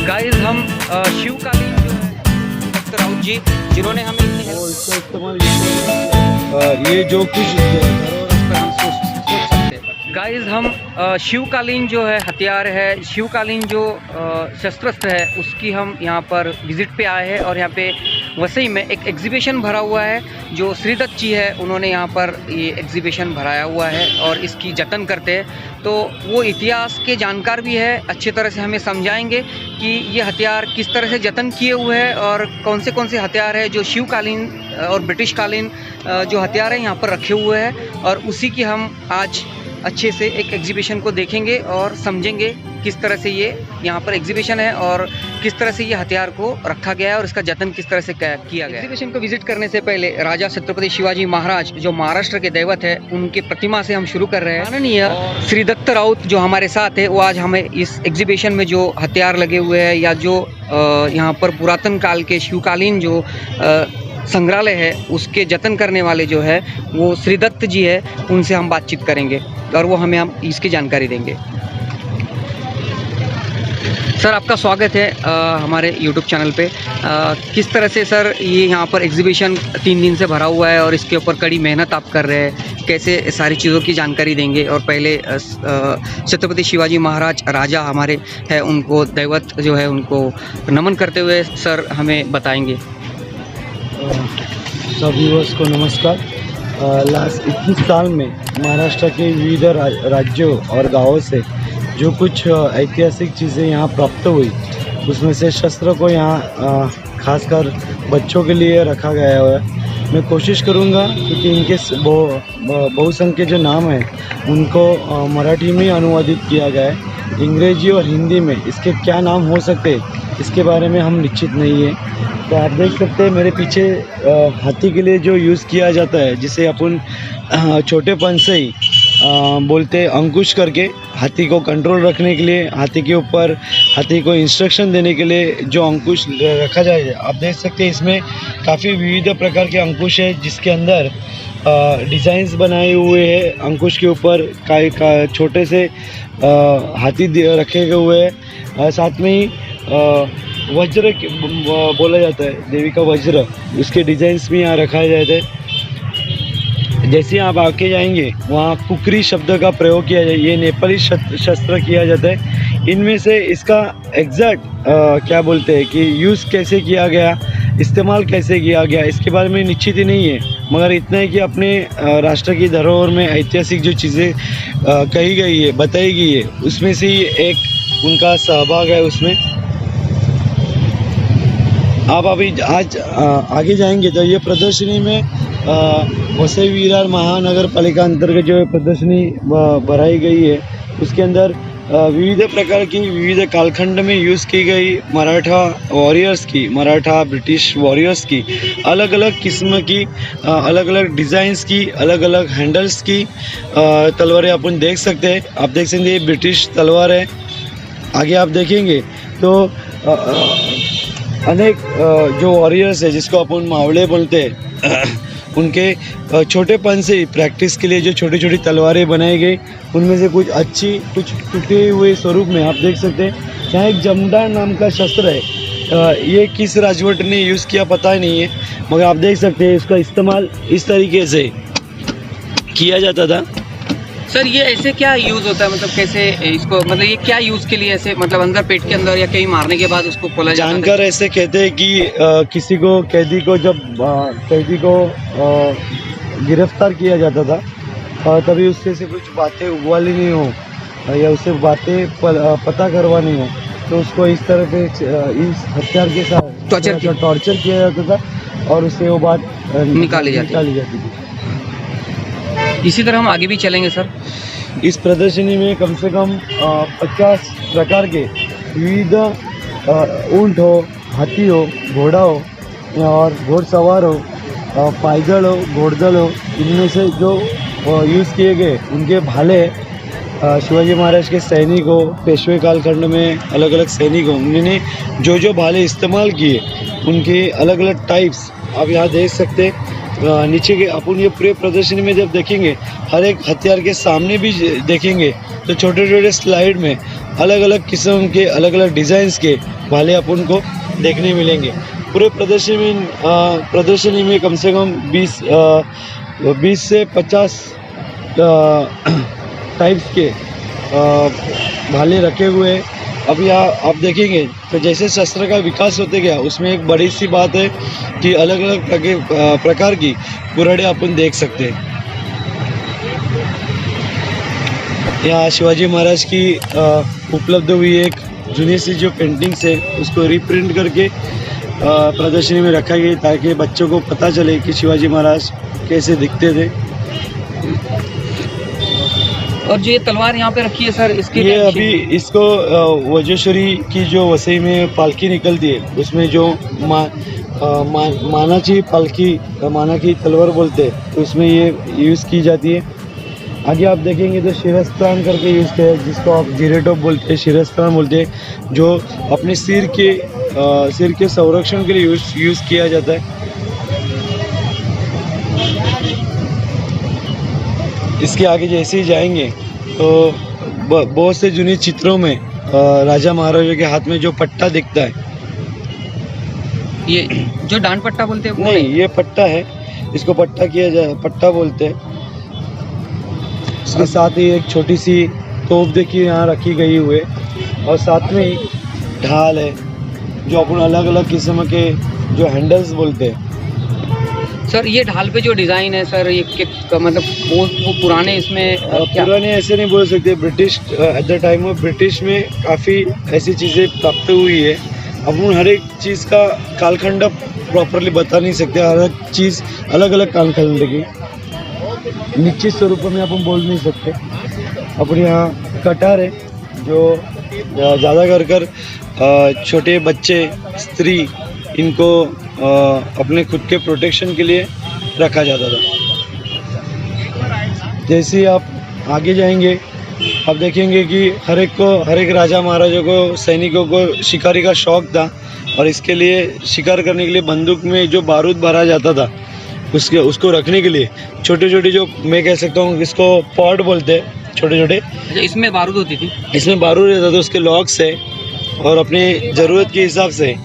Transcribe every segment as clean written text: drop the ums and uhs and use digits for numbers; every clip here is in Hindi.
गाइस हम शिवकालीन जो है डॉक्टर राउत जी जिन्होंने हमें इतनी हेल्प और इसका इस्तेमाल ये जो कुछ धरोहर पर हम सोच सकते हैं। गाइस हम शिवकालीन जो है हथियार है, शिवकालीन जो शस्त्रास्त्र है उसकी हम यहाँ पर विज़िट पे आए हैं और यहाँ पे वसई में एक एग्जीबिशन भरा हुआ है जो श्रीदत्त जी है, उन्होंने यहाँ पर ये एग्जीबिशन भराया हुआ है और इसकी जतन करते हैं। तो वो इतिहास के जानकार भी है, अच्छी तरह से हमें समझाएंगे कि ये हथियार किस तरह से जतन किए हुए हैं और कौन से हथियार है जो शिवकालीन और ब्रिटिश कालीन जो हथियार हैं यहाँ पर रखे हुए हैं, और उसी की हम आज अच्छे से एक एग्जीबिशन को देखेंगे और समझेंगे किस तरह से ये यहाँ पर एग्जीबिशन है और किस तरह से ये हथियार को रखा गया है और इसका जतन किस तरह से किया गया है। एग्जीबिशन को विजिट करने से पहले राजा छत्रपति शिवाजी महाराज जो महाराष्ट्र के दैवत है उनकी प्रतिमा से हम शुरू कर रहे हैं। माननीय श्रीदत्त राउत जो हमारे साथ है वो आज हमें इस एग्जीबिशन में जो हथियार लगे हुए हैं या जो यहाँ पर पुरातन काल के शिवकालीन जो संग्रहालय है उसके जतन करने वाले जो है वो श्रीदत्त जी है, उनसे हम बातचीत करेंगे और वो हमें इसकी जानकारी देंगे। सर आपका स्वागत है हमारे YouTube चैनल पे। किस तरह से सर ये यहाँ पर एग्जीबिशन 3 दिन से भरा हुआ है और इसके ऊपर कड़ी मेहनत आप कर रहे हैं, कैसे सारी चीज़ों की जानकारी देंगे? और पहले छत्रपति शिवाजी महाराज राजा हमारे हैं, उनको दैवत जो है उनको नमन करते हुए सर हमें बताएंगे। सब व्यूअर्स को नमस्कार। लास्ट 21 साल में महाराष्ट्र के विविध राज्यों और गांवों से जो कुछ ऐतिहासिक चीज़ें यहाँ प्राप्त हुई उसमें से शस्त्र को यहाँ खासकर बच्चों के लिए रखा गया है। मैं कोशिश करूँगा क्योंकि इनके बहुसंख्य जो नाम हैं उनको मराठी में अनुवादित किया गया है, अंग्रेजी और हिंदी में इसके क्या नाम हो सकते हैं इसके बारे में हम निश्चित नहीं है। तो आप देख सकते हैं मेरे पीछे हाथी के लिए जो यूज़ किया जाता है जिसे अपन छोटेपन से ही बोलते हैं अंकुश करके, हाथी को कंट्रोल रखने के लिए, हाथी के ऊपर हाथी को इंस्ट्रक्शन देने के लिए जो अंकुश रखा जाएगा। आप देख सकते हैं इसमें काफ़ी विविध प्रकार के अंकुश है जिसके अंदर डिज़ाइंस बनाए हुए हैं। अंकुश के ऊपर छोटे से हाथी रखे हुए हैं। साथ में ही वज्र बोला जाता है, देवी का वज्र, उसके डिज़ाइंस भी यहाँ रखा जाता है। जैसे ही आप आके जाएंगे वहाँ कुकरी शब्द का प्रयोग किया जाए, ये नेपाली शस्त्र किया जाता है। इनमें से इसका एग्जैक्ट क्या बोलते हैं कि यूज़ कैसे किया गया, इस्तेमाल कैसे किया गया इसके बारे में निश्चित ही नहीं है, मगर इतना है कि अपने राष्ट्र की धरोहर में ऐतिहासिक जो चीज़ें कही गई है, बताई गई है, उसमें से ही एक उनका सहभाग है उसमें। आप अभी आज आगे जाएंगे तो ये प्रदर्शनी में वसई विरार महानगर पालिका अंतर्गत जो प्रदर्शनी भराई गई है उसके अंदर विविध प्रकार की विविध कालखंड में यूज़ की गई मराठा वॉरियर्स की, मराठा ब्रिटिश वॉरियर्स की अलग अलग किस्म की, अलग अलग डिज़ाइंस की, अलग अलग हैंडल्स की तलवारें अपन देख सकते हैं। आप देख सकते हैं ये ब्रिटिश तलवार है। आगे आप देखेंगे तो अनेक जो वॉरियर्स है जिसको अपन मावड़े बोलते हैं उनके छोटेपन से प्रैक्टिस के लिए जो छोटी छोटी तलवारें बनाई गई उनमें से कुछ अच्छी कुछ टूटे हुए स्वरूप में आप देख सकते हैं। यहाँ एक जमदार नाम का शस्त्र है, ये किस राजवट ने यूज़ किया पता ही नहीं है, मगर आप देख सकते हैं इसका इस्तेमाल इस तरीके से किया जाता था। सर ये ऐसे क्या यूज़ होता है, मतलब कैसे इसको, मतलब ये क्या यूज़ के लिए ऐसे, मतलब अंदर पेट के अंदर या कहीं मारने के बाद उसको खोला जाता है? जानकर ऐसे कहते हैं कि किसी को कैदी को जब कैदी को गिरफ्तार किया जाता था तभी उससे से कुछ बातें उगवाली नहीं हो या उससे बातें पता करवानी हो तो उसको इस तरह से इस हथियार के साथ टॉर्चर किया जाता था और उससे वो बात निकाली जाती थी। इसी तरह हम आगे भी चलेंगे सर। इस प्रदर्शनी में कम से कम 50 प्रकार के विविध ऊंट हो, हाथी हो, घोड़ा हो और घोड़सवार हो, पायदल हो, घोड़दल हो, इनमें से जो यूज़ किए गए उनके भाले शिवाजी महाराज के सैनिकों, पेशवे कालखंड में अलग अलग सैनिकों, उन्होंने जो जो भाले इस्तेमाल किए उनके अलग अलग टाइप्स आप यहाँ देख सकते हैं। नीचे के अपन ये पूरे प्रदर्शनी में जब देखेंगे हर एक हथियार के सामने भी देखेंगे तो छोटे छोटे स्लाइड में अलग अलग किस्म के अलग अलग डिज़ाइंस के भाले अपन को देखने मिलेंगे। पूरे प्रदर्शनी में कम से कम 20 से 50 टाइप्स के भाले रखे हुए हैं। अब यहाँ आप देखेंगे तो जैसे शस्त्र का विकास होते गया उसमें एक बड़ी सी बात है कि अलग अलग प्रकार की कुऱ्हाड़ी अपन देख सकते हैं। यहाँ शिवाजी महाराज की उपलब्ध हुई एक जूनी सी जो पेंटिंग्स है उसको रिप्रिंट करके प्रदर्शनी में रखा गया ताकि बच्चों को पता चले कि शिवाजी महाराज कैसे दिखते थे। और जो ये तलवार यहाँ पे रखी है सर, इसकी ये अभी इसको वज्रेश्वरी की जो वसई में पालकी निकलती है उसमें जो माना की तलवार बोलते हैं तो उसमें ये यूज़ की जाती है। आगे आप देखेंगे तो शिरस्त्राण करके यूज़ किया है जिसको आप जीरेटॉप बोलते हैं, शिरस्त्राण बोलते हैं, जो अपने सिर के संरक्षण के लिए यूज़ किया जाता है। इसके आगे जैसे ही जाएंगे तो बहुत से जूने चित्रों में राजा महाराजा के हाथ में जो पट्टा दिखता है, ये जो डांड पट्टा बोलते हैं वो नहीं, ये पट्टा है, इसको पट्टा बोलते हैं। इसके साथ ही एक छोटी सी तोप देखिए यहाँ रखी गई हुई है और साथ में ही ढाल है जो अपन अलग अलग किस्म के जो हैंडल्स बोलते हैं। सर ये ढाल पे जो डिज़ाइन है सर, ये मतलब वो पुराने इसमें क्या? पुराने ऐसे नहीं बोल सकते, British at the time of British में काफ़ी ऐसी चीज़ें प्राप्त हुई है। अपन हर एक चीज़ का कालखंड प्रॉपरली बता नहीं सकते, हर एक चीज़ अलग अलग कालखंड की निश्चित स्वरूप में अपन बोल नहीं सकते। अपन यहाँ कटार है जो ज़्यादा कर छोटे बच्चे, स्त्री, इनको अपने खुद के प्रोटेक्शन के लिए रखा जाता था। जैसे ही आप आगे जाएंगे आप देखेंगे कि हर एक राजा महाराजा को, सैनिकों को शिकारी का शौक़ था और इसके लिए शिकार करने के लिए बंदूक में जो बारूद भरा जाता था उसको रखने के लिए छोटे छोटे, जो मैं कह सकता हूँ इसको पॉड बोलते हैं, छोटे छोटे, इसमें बारूद होती थी, इसमें बारूद रहता था, उसके लॉक्स है और अपने ज़रूरत के हिसाब से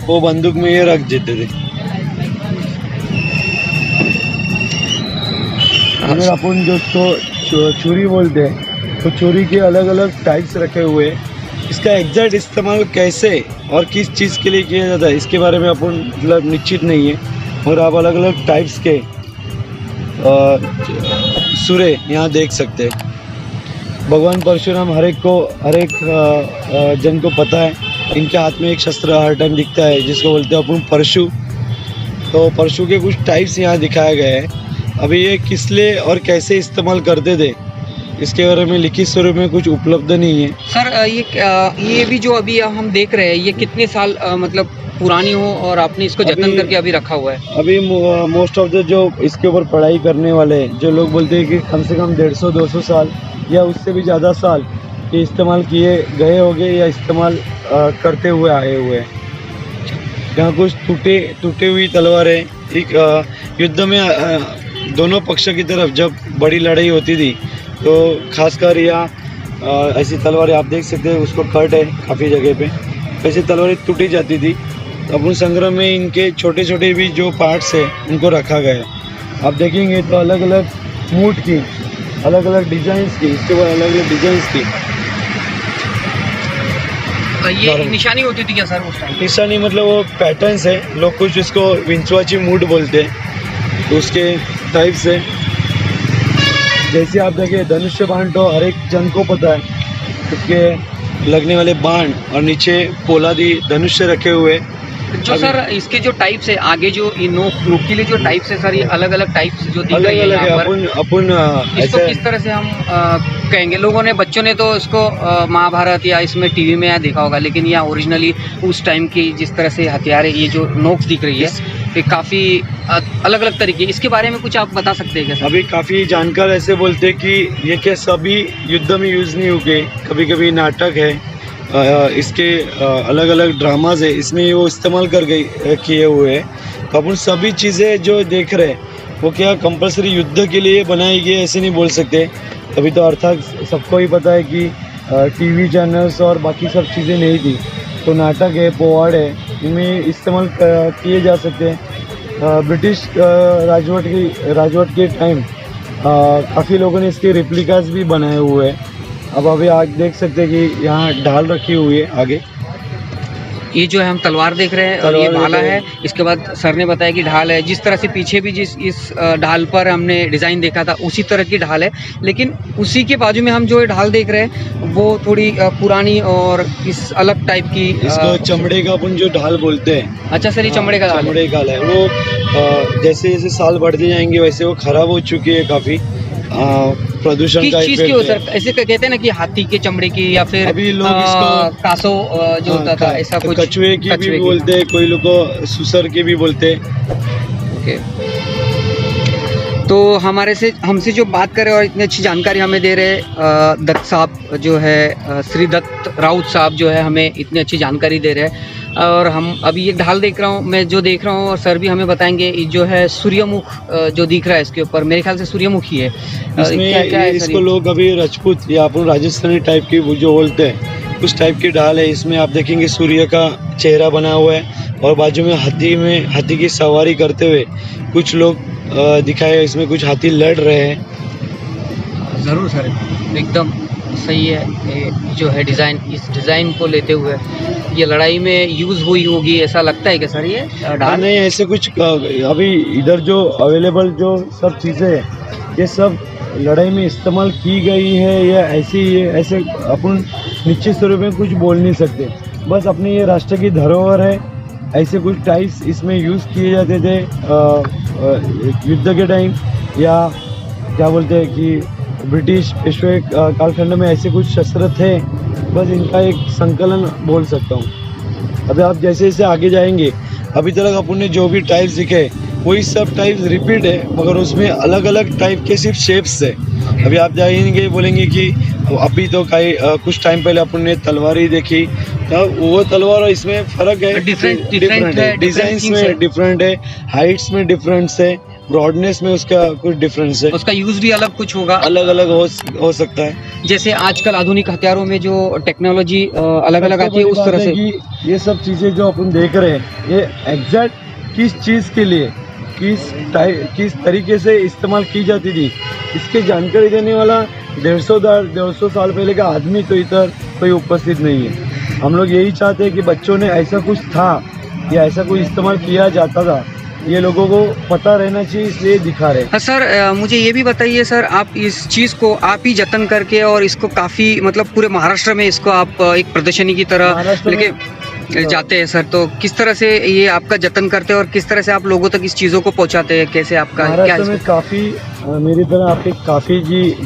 वो बंदूक में ये रख देते थे। अगर अपन जो उसको छुरी बोलते हैं तो छुरी के अलग अलग टाइप्स रखे हुए हैं। इसका एग्जैक्ट इस्तेमाल कैसे और किस चीज़ के लिए किया जाता है इसके बारे में अपन मतलब निश्चित नहीं है, और आप अलग अलग टाइप्स के सूर्य यहाँ देख सकते हैं। भगवान परशुराम हर एक जन को पता है, इनके हाथ में एक शस्त्र हर टाइम दिखता है जिसको बोलते हैं अपन परशु। तो परशु के कुछ टाइप्स यहाँ दिखाए गए हैं। अभी ये किस लिए और कैसे इस्तेमाल करते थे इसके बारे में लिखित स्वरूप में कुछ उपलब्ध नहीं है। सर ये भी जो अभी हम देख रहे हैं ये कितने साल मतलब पुरानी हो और आपने इसको जतन करके अभी रखा हुआ है? अभी मोस्ट ऑफ द जो इसके ऊपर पढ़ाई करने वाले जो लोग बोलते हैं कि कम से कम 150-200 साल या उससे भी ज़्यादा साल ये इस्तेमाल किए गए होंगे या इस्तेमाल करते हुए आए हुए हैं। यहाँ कुछ टूटे हुई तलवारें, एक युद्ध में दोनों पक्ष की तरफ जब बड़ी लड़ाई होती थी तो खासकर यहाँ ऐसी तलवारें आप देख सकते हैं, उसको कट है काफ़ी जगह पे, ऐसी तलवारें टूटी जाती थी। अपन संग्रह में इनके छोटे छोटे भी जो पार्ट्स है उनको रखा गया है। आप देखेंगे तो अलग अलग मूड की, अलग अलग डिजाइन्स की, इसके बाद अलग अलग डिजाइन्स की ये निशानी होती थी क्या सर उस टाइम? निशानी मतलब वो पैटर्न्स है, लोग कुछ इसको विंचवाची मूड बोलते हैं, तो उसके टाइप्स है। जैसे आप देखिए धनुष्य बाण तो हर एक जन को पता है, उसके लगने वाले बाण और नीचे पोलादी धनुष्य रखे हुए। जो सर इसके जो टाइप्स है, आगे जो नोक के लिए जो टाइप्स है सर, ये अलग अलग टाइप्स जो दिख रही है यहाँ पर, अपन इसको किस तरह से हम कहेंगे? लोगों ने, बच्चों ने तो इसको महाभारत या इसमें टीवी में या देखा होगा, लेकिन यहाँ ओरिजिनली उस टाइम की जिस तरह से हथियार है, ये जो नोक्स दिख रही है ये काफ़ी अलग अलग तरीके, इसके बारे में कुछ आप बता सकते हैं क्या? अभी काफ़ी जानकार ऐसे बोलते हैं कि ये क्या सभी युद्ध में यूज़ नहीं होंगे, कभी कभी नाटक है, इसके अलग अलग ड्रामाज है, इसमें वो इस्तेमाल किए हुए हैं। तो अपन सभी चीज़ें जो देख रहे हैं वो क्या कंपलसरी युद्ध के लिए बनाई गई ऐसे नहीं बोल सकते। अभी तो अर्थात सबको ही पता है कि टीवी चैनल्स और बाकी सब चीज़ें नहीं थी, तो नाटक है, पोवाड़ है, इनमें इस्तेमाल किए जा सकते हैं। ब्रिटिश राजवट के टाइम काफ़ी लोगों ने इसके रिप्लिकास भी बनाए हुए हैं। अब अभी आप देख सकते हैं कि यहाँ ढाल रखी हुई है आगे। ये जो है हम तलवार देख रहे हैं और ये भाला है। इसके बाद सर ने बताया कि ढाल है। जिस तरह से पीछे भी इस ढाल पर हमने डिज़ाइन देखा था उसी तरह की ढाल है, लेकिन उसी के बाजू में हम जो ये ढाल देख रहे हैं वो थोड़ी पुरानी और इस अलग टाइप की। इसको चमड़े का अपन जो ढाल बोलते हैं। अच्छा सर, ये चमड़े का ढाल है। चमड़े का है वो। जैसे जैसे साल बढ़ते जाएंगे वैसे वो खराब हो चुकी है काफ़ी। प्रदूषण किस का चीज़ की हो सर? ऐसे कहते हैं ना कि हाथी के चमड़े की या फिर अभी लोग इसको कासो जो होता था ऐसा कुछ, कछुए की भी बोलते हैं, कोई लोग को सुसर की भी बोलते हैं। ओके, तो हमसे जो बात कर रहे हैं और इतनी अच्छी जानकारी हमें दे रहे दत्त साहब जो है, श्री दत्त राउत साहब जो है हमें इतनी अच्छी जानकारी दे रहे हैं। और हम अभी ये ढाल देख रहा हूँ, मैं जो देख रहा हूँ, और सर भी हमें बताएंगे ये जो है सूर्यमुख जो दिख रहा है इसके ऊपर, मेरे ख्याल से सूर्यमुख ही है। इसमें क्या है इसको लोग अभी राजपूत या अपन राजस्थानी टाइप की वो जो बोलते हैं उस टाइप की ढाल है। इसमें आप देखेंगे सूर्य का चेहरा बना हुआ है और बाजू में हाथी की सवारी करते हुए कुछ लोग दिखाए। इसमें कुछ हाथी लड़ रहे हैं। ज़रूर सर, एकदम सही है। ये जो है डिज़ाइन, इस डिज़ाइन को लेते हुए ये लड़ाई में यूज़ हुई होगी, ऐसा लगता है कि सर ये ढाल? नहीं, ऐसे कुछ अभी इधर जो अवेलेबल जो सब चीज़ें हैं ये सब लड़ाई में इस्तेमाल की गई है या ऐसी ही है, ऐसे अपन निश्चित स्वरूप में कुछ बोल नहीं सकते। बस अपने ये राष्ट्र की धरोहर है। ऐसे कुछ टाइप्स इसमें यूज़ किए जाते थे युद्ध के टाइम, या क्या बोलते हैं कि ब्रिटिश पेशवे कालखंड में ऐसे कुछ शस्त्र थे। बस इनका एक संकलन बोल सकता हूँ। अभी आप जैसे जैसे आगे जाएंगे, अभी तक अपन ने जो भी टाइप्स दिखे वही सब टाइप्स रिपीट है, मगर उसमें अलग अलग टाइप के सिर्फ शेप्स है। अभी आप जाएंगे बोलेंगे कि अभी तो कुछ टाइम पहले अपन ने तलवार ही देखी, तब वो तलवार और इसमें फ़र्क है, डिफरेंट है, डिज़ाइंस में डिफरेंट है, हाइट्स में डिफरेंस है, ब्रॉडनेस में उसका कुछ डिफरेंस है, उसका यूज़ भी अलग कुछ होगा, अलग अलग हो सकता है। जैसे आजकल आधुनिक हथियारों में जो टेक्नोलॉजी अलग अलग आती है उस तरह से ये सब चीज़ें जो अपन देख रहे हैं ये एग्जैक्ट किस चीज़ के लिए किस तरीके से इस्तेमाल की जाती थी, इसकी जानकारी देने वाला 150 साल पहले का आदमी तो इधर कोई उपस्थित नहीं है। हम लोग यही चाहते हैं कि बच्चों ने ऐसा कुछ था या ऐसा कुछ इस्तेमाल किया जाता था, ये लोगों को पता रहना चाहिए, इसलिए दिखा रहे हैं। हाँ सर, मुझे ये भी बताइए सर, आप इस चीज़ को आप ही जतन करके और इसको काफ़ी मतलब पूरे महाराष्ट्र में इसको आप एक प्रदर्शनी की तरह लेके जाते हैं सर, तो किस तरह से ये आपका जतन करते हैं और किस तरह से आप लोगों तक इस चीज़ों को पहुंचाते हैं? कैसे आपका क्या में काफ़ी मेरी तरह आपके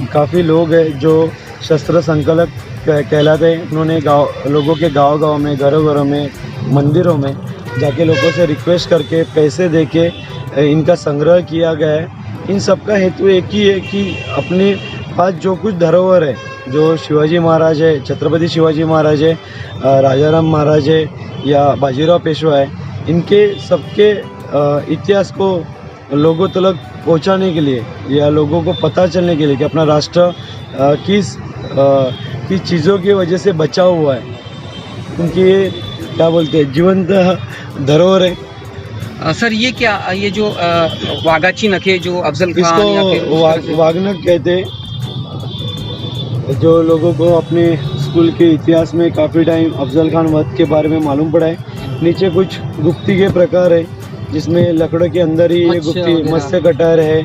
काफ़ी लोग हैं जो शस्त्र संकलक कहलाते हैं। उन्होंने लोगों के गाँव में, घरों में, मंदिरों में जाके लोगों से रिक्वेस्ट करके पैसे देके इनका संग्रह किया गया है। इन सब का हेतु एक ही है कि अपने पास जो कुछ धरोहर है, जो शिवाजी महाराज है, छत्रपति शिवाजी महाराज है, राजाराम महाराज है या बाजीराव पेशवा है, इनके सबके इतिहास को लोगों तक पहुंचाने के लिए या लोगों को पता चलने के लिए कि अपना राष्ट्र किस चीज़ों की वजह से बचा हुआ है, उनकी ये क्या बोलते हैं जीवंत धरोहर है। सर ये क्या, ये जो वाघाची नखे जो अफजल खान या फिर वाघनख कहते हैं, जो लोगों को अपने स्कूल के इतिहास में काफ़ी टाइम अफजल खान वध के बारे में मालूम पड़ा है। नीचे कुछ गुप्ती के प्रकार है जिसमें लकड़ों के अंदर ही ये गुप्ती मत्स्य कटार है,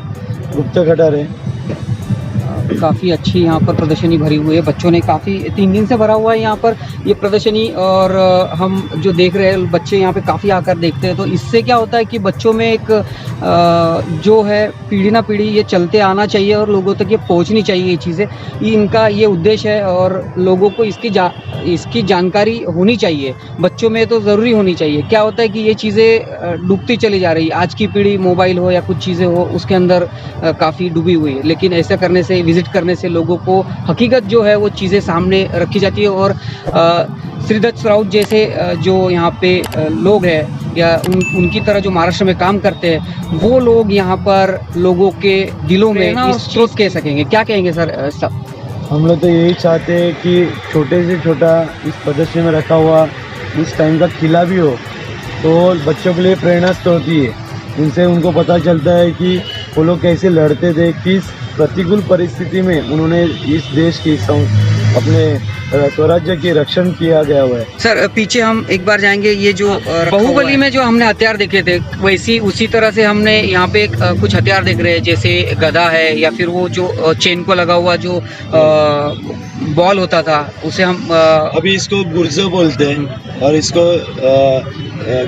गुप्त कटार है। काफ़ी अच्छी यहाँ पर प्रदर्शनी भरी हुई है, बच्चों ने काफ़ी 3 दिन से भरा हुआ है यहाँ पर ये प्रदर्शनी, और हम जो देख रहे हैं बच्चे यहाँ पे काफ़ी आकर देखते हैं। तो इससे क्या होता है कि बच्चों में एक जो है पीढ़ी ना पीढ़ी ये चलते आना चाहिए और लोगों तक ये पहुँचनी चाहिए ये चीज़ें, इनका ये उद्देश्य है और लोगों को इसकी जानकारी होनी चाहिए, बच्चों में तो ज़रूरी होनी चाहिए। क्या होता है कि ये चीज़ें डूबती चली जा रही है, आज की पीढ़ी मोबाइल हो या कुछ चीज़ें हो उसके अंदर काफ़ी डूबी हुई है, लेकिन ऐसा करने से, विजिट करने से लोगों को हकीकत जो है वो चीज़ें सामने रखी जाती है। और श्री दत्त राउत जैसे जो यहाँ पे लोग हैं या उनकी तरह जो महाराष्ट्र में काम करते हैं, वो लोग यहाँ पर लोगों के दिलों में इस स्रोत कह सकेंगे। क्या कहेंगे सर? हम लोग तो यही चाहते हैं कि छोटे से छोटा इस प्रदर्शनी में रखा हुआ इस टाइम का किला भी हो, तो बच्चों के लिए प्रेरणा तो होती है। उनसे उनको पता चलता है कि वो लोग कैसे लड़ते थे, किस प्रतिकूल परिस्थिति में उन्होंने इस देश की अपने स्वराज्य की रक्षण किया गया हुआ है। सर पीछे हम एक बार जाएंगे, ये जो बाहुबली में जो हमने हथियार देखे थे वैसी उसी तरह से हमने यहाँ पे कुछ हथियार देख रहे हैं, जैसे गदा है या फिर वो जो चेन को लगा हुआ जो बॉल होता था उसे हम अभी इसको गुर्जो बोलते हैं और इसको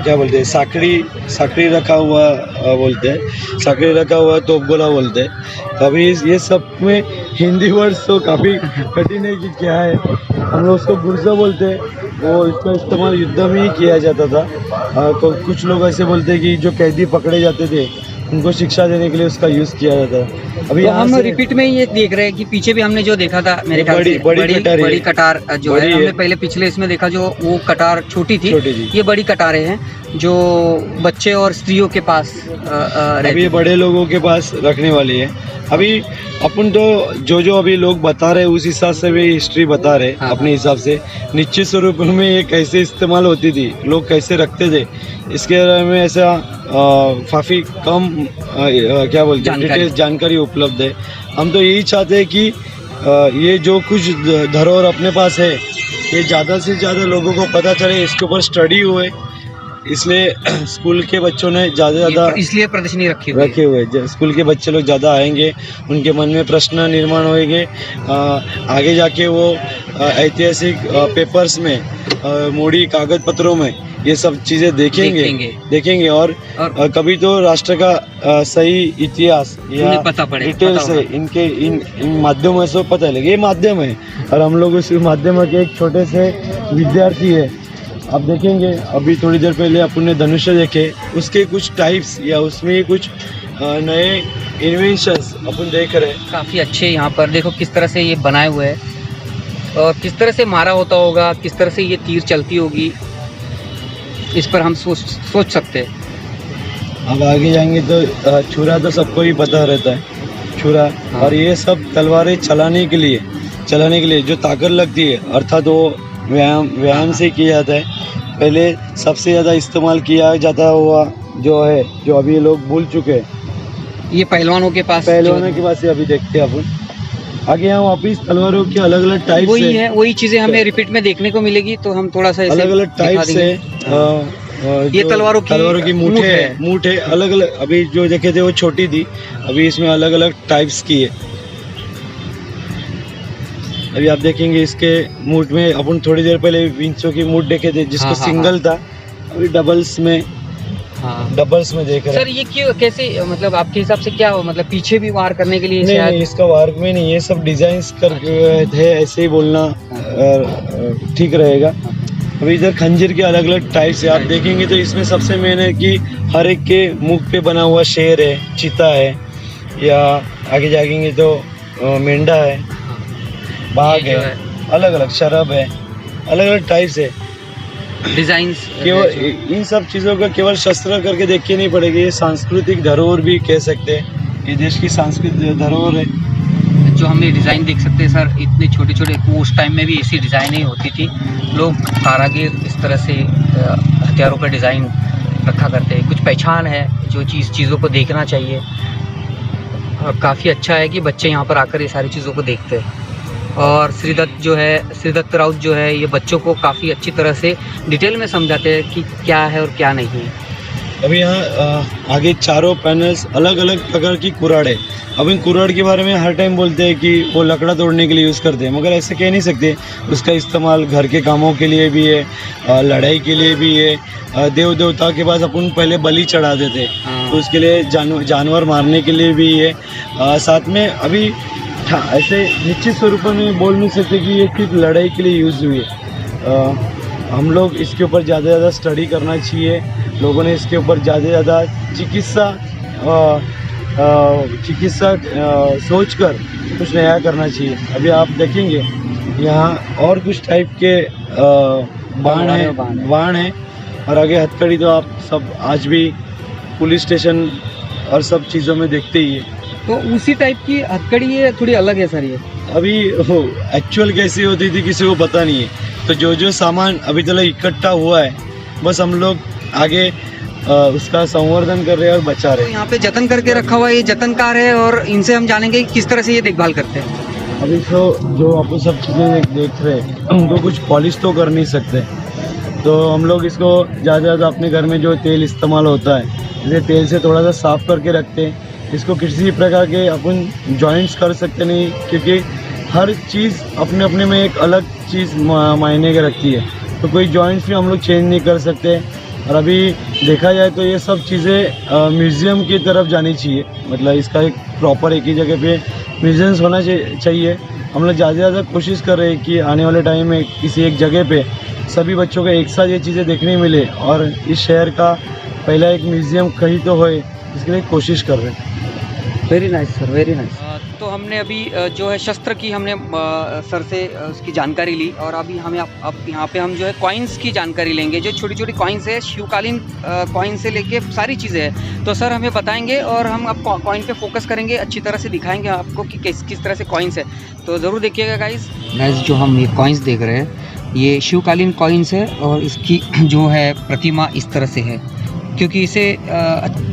क्या बोलते हैं, साकड़ी रखा हुआ बोलते हैं, साकड़ी रखा हुआ तोपगोला बोलते हैं। तो अभी ये सब में हिंदी वर्ड्स तो काफ़ी कठिन है कि क्या है। हम लोग उसको गुर्जो बोलते हैं, वो इसका इस्तेमाल युद्ध में ही किया जाता था। तो कुछ लोग ऐसे बोलते हैं कि जो कैदी पकड़े जाते थे उनको शिक्षा देने के लिए उसका यूज़ किया जाता है। अभी तो हम रिपीट में ये देख रहे हैं कि पीछे भी हमने जो देखा था मेरे ख्याल से बड़ी कटार जो है, हमने पहले पिछले इसमें देखा जो वो कटार छोटी थी, ये बड़ी कटारें हैं जो बच्चे और स्त्रियों के पास अभी ये बड़े लोगों के पास रखने वाली है। अभी अपन तो जो अभी लोग बता रहे उस हिसाब से भी हिस्ट्री बता रहे अपने हिसाब से। निश्चित स्वरूप में ये कैसे इस्तेमाल होती थी, लोग कैसे रखते थे, इसके बारे में ऐसा काफ़ी कम क्या बोलते हैं डिटेल्स जानकारी उपलब्ध है। हम तो यही चाहते हैं कि ये जो कुछ धरोहर अपने पास है ये ज़्यादा से ज़्यादा लोगों को पता चले, इसके ऊपर स्टडी हुए, इसलिए स्कूल के बच्चों ने ज़्यादा इसलिए प्रदर्शनी रखे हुए स्कूल के बच्चे लोग ज़्यादा आएंगे, उनके मन में प्रश्न निर्माण होंगे, आगे जाके वो ऐतिहासिक पेपर्स में मोड़ी कागज पत्रों में ये सब चीज़ें देखेंगे और कभी तो राष्ट्र का सही इतिहास या डिटेल से इनके इन माध्यमों से पता लगे। ये माध्यम है और हम लोग उस माध्यम के एक छोटे से विद्यार्थी है। आप देखेंगे अभी थोड़ी देर पहले अपन ने धनुष्य देखे, उसके कुछ टाइप्स या उसमें कुछ नए इन्वेंशंस अपन देख रहे हैं। काफ़ी अच्छे यहाँ पर देखो किस तरह से ये बनाए हुए हैं और किस तरह से मारा होता होगा, किस तरह से ये तीर चलती होगी, इस पर हम सोच सकते हैं। अब आगे जाएंगे तो छुरा तो सबको ही पता रहता है, छुरा। और ये सब तलवारें चलाने के लिए जो ताकत लगती है, अर्थात वो व्यायाम से किया जाता है। पहले सबसे ज़्यादा इस्तेमाल किया जाता हुआ जो है, जो अभी लोग भूल चुके हैं, ये पहलवानों के पास ही अभी देखते हैं अपन। आगे हम वापिस तलवारों के अलग अलग टाइप वही चीज़ें हमें रिपीट में देखने को मिलेगी, तो हम थोड़ा सा अलग अलग टाइप से ये तलवारों की मूठ है अलग अलग। अभी जो देखे थे वो छोटी थी, अभी इसमें अलग अलग टाइप्स की है। अभी आप देखेंगे इसके मूठ में, अपन थोड़ी देर पहले विंचों की मूठ देखे थे जिसको सिंगल था, अभी डबल्स में देख रहे हैं। सर ये क्यों, कैसे, मतलब आपके हिसाब से क्या हो, मतलब पीछे भी वार करने के लिए? नहीं, इसका वार में नहीं, ये सब डिजाइन्स करके थे, ऐसे ही बोलना ठीक रहेगा। अभी इधर खंजर के अलग अलग टाइप से आप देखेंगे तो इसमें सबसे मेन है कि हर एक के मुख पे बना हुआ शेर है, चीता है, या आगे जाएंगे तो मेंढा है, बाघ है, अलग अलग शरब है, अलग अलग टाइप से डिजाइन्स। केवल इन सब चीज़ों का केवल शस्त्र करके देख के नहीं पड़ेगा, ये सांस्कृतिक धरोहर भी कह सकते हैं, ये देश की सांस्कृतिक धरोहर है। जो हमने डिज़ाइन देख सकते हैं सर, इतने छोटे छोटे, उस टाइम में भी ऐसी डिज़ाइनें ही होती थी, लोग कारागिर इस तरह से हथियारों का डिज़ाइन रखा करते हैं। कुछ पहचान है, जो चीज़ों को देखना चाहिए, और काफ़ी अच्छा है कि बच्चे यहाँ पर आकर ये सारी चीज़ों को देखते हैं। और श्रीदत्त राउत जो है ये बच्चों को काफ़ी अच्छी तरह से डिटेल में समझाते हैं कि क्या है और क्या नहीं है। अभी यहाँ आगे चारों पैनल्स अलग अलग प्रकार की कुराड़ है। अब इन कुराड़ के बारे में हर टाइम बोलते हैं कि वो लकड़ा तोड़ने के लिए यूज़ करते हैं, मगर ऐसे कह नहीं सकते। उसका इस्तेमाल घर के कामों के लिए भी है, लड़ाई के लिए भी है। देव देवता के पास अपन पहले बलि चढ़ाते थे, तो उसके लिए जानवर मारने के लिए भी है। साथ में अभी ऐसे निश्चित स्वरूप में बोल नहीं सकते कि ये सिर्फ लड़ाई के लिए यूज़ हुई है। हम लोग इसके ऊपर ज़्यादा से ज़्यादा स्टडी करना चाहिए। लोगों ने इसके ऊपर ज़्यादा से ज़्यादा चिकित्सा सोचकर कुछ नया करना चाहिए। अभी आप देखेंगे यहाँ और कुछ टाइप के बाण है और आगे हथकड़ी तो आप सब आज भी पुलिस स्टेशन और सब चीज़ों में देखते ही है। तो उसी टाइप की हथकड़ी है, थोड़ी अलग है सर ये। अभी एक्चुअल कैसी होती थी किसी को पता नहीं है, तो जो जो सामान अभी तक इकट्ठा हुआ है बस हम लोग आगे उसका संवर्धन कर रहे हैं और बचा रहे हैं। यहाँ पे जतन करके रखा हुआ है, ये जतनकार है और इनसे हम जानेंगे कि किस तरह से ये देखभाल करते हैं। अभी तो जो आप सब चीज़ें देख रहे हैं उनको कुछ पॉलिश तो कर नहीं सकते, तो हम लोग इसको ज़्यादा अपने घर में जो तेल इस्तेमाल होता है इसे तेल से थोड़ा सा साफ़ करके रखते हैं। इसको किसी प्रकार के अपन जॉइंट्स कर सकते नहीं, क्योंकि हर चीज़ अपने अपने में एक अलग चीज़ मायने के रखती है, तो कोई जॉइंट्स भी हम लोग चेंज नहीं कर सकते। और अभी देखा जाए तो ये सब चीज़ें म्यूज़ियम की तरफ जानी चाहिए, मतलब इसका एक प्रॉपर एक ही जगह पे म्यूज़ियम्स होना चाहिए। हम लोग ज़्यादा से ज़्यादा कोशिश कर रहे हैं कि आने वाले टाइम में किसी एक जगह पे सभी बच्चों को एक साथ ये चीज़ें देखने मिले और इस शहर का पहला एक म्यूज़ियम कहीं तो होए, इसके लिए कोशिश कर रहे हैं। Very nice sir, very nice. तो हमने अभी जो है शस्त्र की हमने सर से उसकी जानकारी ली और अभी हमें अब यहाँ पे हम जो है कॉइन्स की जानकारी लेंगे। जो छोटी छोटी कॉइन्स है, शिवकालीन कॉइन से लेके सारी चीज़ें हैं, तो सर हमें बताएंगे और हम अब कॉइन पे फोकस करेंगे, अच्छी तरह से दिखाएंगे आपको कि किस तरह से कॉइन्स है। तो ज़रूर देखिएगा गाइस। जो हम ये कॉइन्स देख रहे हैं ये शिवकालीन कॉइन्स है और इसकी जो है प्रतिमा इस तरह से है, क्योंकि इसे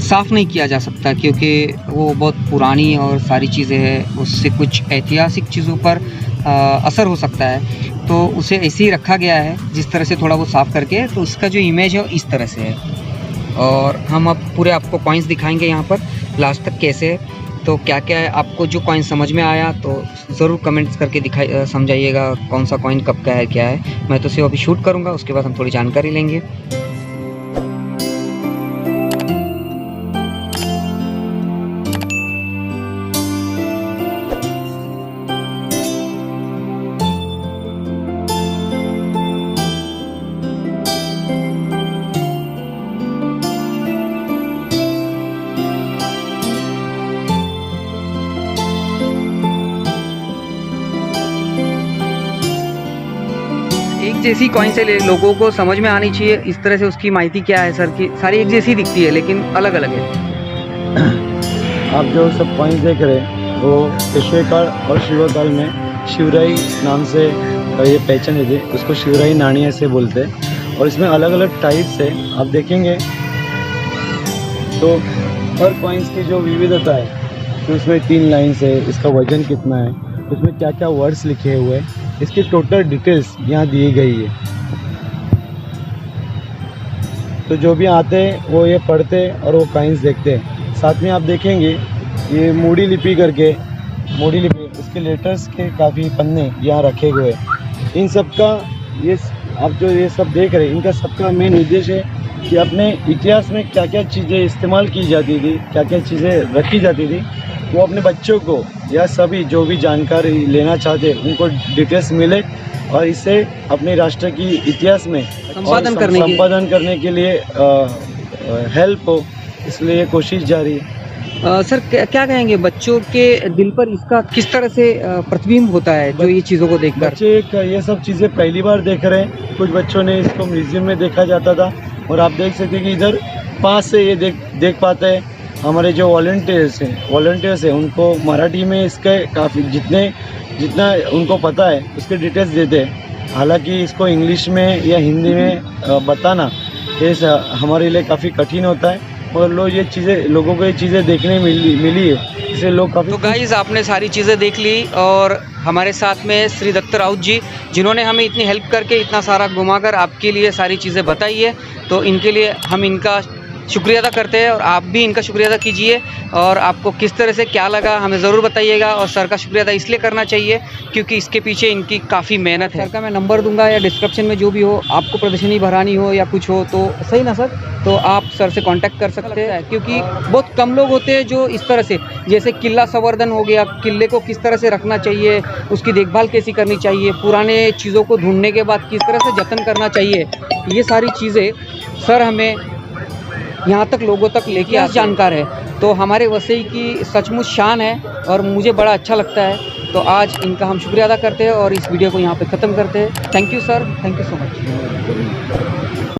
साफ़ नहीं किया जा सकता क्योंकि वो बहुत पुरानी और सारी चीज़ें हैं, उससे कुछ ऐतिहासिक चीज़ों पर असर हो सकता है, तो उसे ऐसे ही रखा गया है जिस तरह से थोड़ा वो साफ़ करके, तो उसका जो इमेज है वो इस तरह से है। और हम अब पूरे आपको कॉइन्स दिखाएंगे यहाँ पर लास्ट तक कैसे है, तो क्या क्या है आपको जो कॉइन समझ में आया तो ज़रूर कमेंट्स करके समझाइएगा कौन सा कॉइन कब का है क्या है। मैं तो सिर्फ अभी शूट करूँगा, उसके बाद हम थोड़ी जानकारी लेंगे। एक जैसी कॉइन से लोगों को समझ में आनी चाहिए, इस तरह से उसकी माहिती क्या है सर की सारी एक जैसी दिखती है लेकिन अलग अलग है। आप जो सब कॉइन देख रहे हैं वो पेशवेकाल और शिवकाल में शिवराई नाम से ये पहचान थे, उसको शिवराई नाणी ऐसे बोलते हैं और इसमें अलग अलग टाइप्स है। आप देखेंगे तो हर कॉइन्स की जो विविधता है, तो उसमें 3 लाइन्स है, इसका वजन कितना है, उसमें क्या क्या वर्ड्स लिखे हुए हैं, इसकी टोटल डिटेल्स यहाँ दी गई है। तो जो भी आते हैं वो ये पढ़ते हैं और वो कॉइन्स देखते हैं। साथ में आप देखेंगे ये मोड़ी लिपि करके, मोड़ी लिपि उसके लेटर्स के काफ़ी पन्ने यहाँ रखे हुए हैं। इन सब का ये आप जो ये सब देख रहे हैं, इनका सबका मेन उद्देश्य है कि अपने इतिहास में क्या क्या चीज़ें इस्तेमाल की जाती थी, क्या क्या चीज़ें रखी जाती थी, वो अपने बच्चों को या सभी जो भी जानकारी लेना चाहते हैं उनको डिटेल्स मिले और इससे अपने राष्ट्र की इतिहास में संपादन करने के लिए हेल्प हो, इसलिए कोशिश जारी है। सर क्या कहेंगे बच्चों के दिल पर इसका किस तरह से प्रतिबिंब होता है जो ये चीज़ों को देखकर? बच्चे ये सब चीज़ें पहली बार देख रहे हैं, कुछ बच्चों ने इसको म्यूजियम में देखा जाता था और आप देख सकते हैं कि इधर पास से ये देख पाते हैं। हमारे जो वॉलंटियर्स हैं उनको मराठी में इसके काफ़ी जितना उनको पता है उसके डिटेल्स देते हैं। हालांकि इसको इंग्लिश में या हिंदी में बताना ये हमारे लिए काफ़ी कठिन होता है और लोगों को ये चीज़ें देखने मिली है, इससे लोग काफ़ी। तो गाइस आपने सारी चीज़ें देख ली और हमारे साथ में श्री दत्त राउत जी जिन्होंने हमें इतनी हेल्प करके इतना सारा घुमाकर आपके लिए सारी चीज़ें बताई है, तो इनके लिए हम इनका शुक्रिया अदा करते हैं और आप भी इनका शुक्रिया अदा कीजिए। और आपको किस तरह से क्या लगा हमें ज़रूर बताइएगा और सर का शुक्रिया अदा इसलिए करना चाहिए क्योंकि इसके पीछे इनकी काफ़ी मेहनत है। सर का मैं नंबर दूंगा या डिस्क्रिप्शन में, जो भी हो आपको प्रदर्शनी भरानी हो या कुछ हो तो सही ना सर, तो आप सर से कांटेक्ट कर सकते हैं क्योंकि बहुत कम लोग होते हैं जो इस तरह से, जैसे किला संवर्धन हो गया, किले को किस तरह से रखना चाहिए, उसकी देखभाल कैसी करनी चाहिए, पुराने चीज़ों को ढूंढने के बाद किस तरह से जतन करना चाहिए, ये सारी चीज़ें सर हमें यहाँ तक लोगों तक लेके जानकार है। तो हमारे वसई की सचमुच शान है और मुझे बड़ा अच्छा लगता है। तो आज इनका हम शुक्रिया अदा करते हैं और इस वीडियो को यहाँ पे ख़त्म करते हैं। Thank you sir, thank you so much.